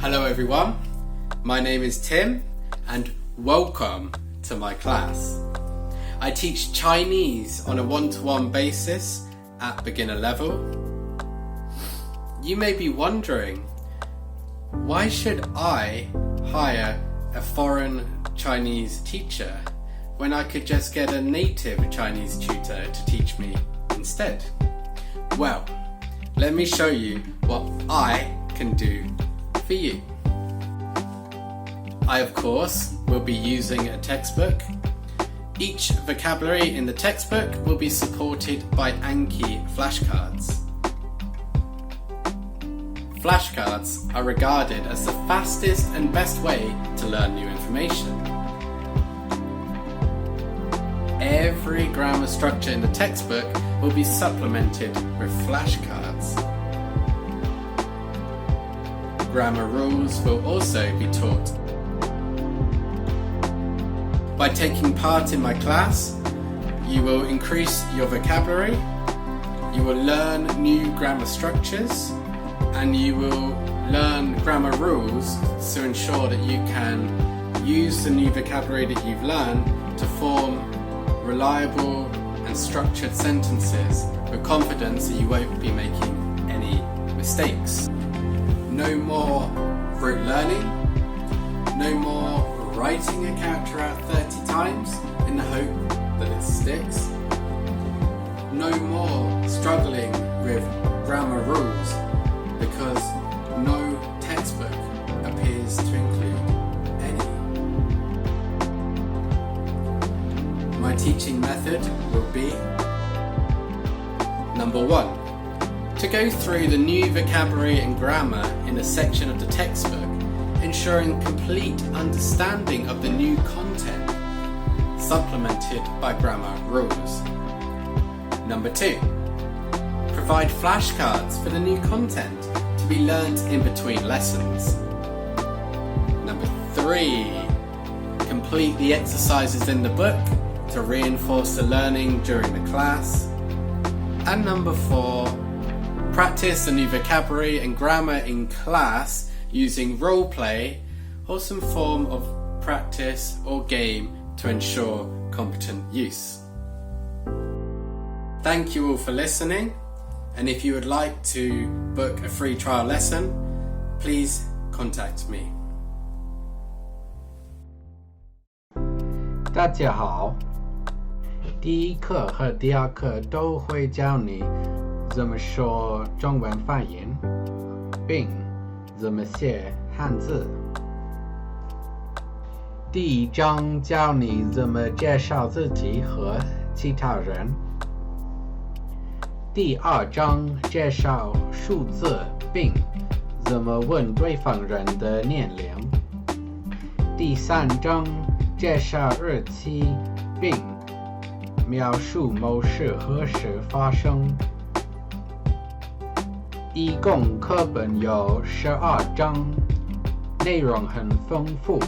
Hello everyone, my name is Tim and welcome to my class. I teach Chinese on a one-to-one basis at beginner level. You may be wondering, why should I hire a foreign Chinese teacher when I could just get a native Chinese tutor to teach me instead? Well, let me show you what I can do for you. I, of course, will be using a textbook. Each vocabulary in the textbook will be supported by Anki flashcards. Flashcards are regarded as the fastest and best way to learn new information. Every grammar structure in the textbook will be supplemented with flashcards. Grammar rules will also be taught. By taking part in my class, you will increase your vocabulary, you will learn new grammar structures, and you will learn grammar rules to ensure that you can use the new vocabulary that you've learned to form reliable and structured sentences with confidence that you won't be making any mistakes. No more rote learning, no more writing a character out 30 times in the hope that it sticks. No more struggling with grammar rules because no textbook appears to include any. My teaching method will be: number 1, to go through the new vocabulary and grammar in a section of the textbook, ensuring complete understanding of the new content, supplemented by grammar rules. Number 2, provide flashcards for the new content to be learnt in between lessons. Number 3, complete the exercises in the book to reinforce the learning during the class. And number 4, practice the new vocabulary and grammar in class using role play or some form of practice or game to ensure competent use. Thank you all for listening, and if you would like to book a free trial lesson, please contact me. 大家好，第一课和第二课都会教你怎么说中文发音，并怎么写汉字。第一章教你怎么介绍自己和其他人。第二章介绍数字并怎么问对方人的年龄。第三章介绍日期并描述某事何时发生。一共课本有12章，内容很丰富。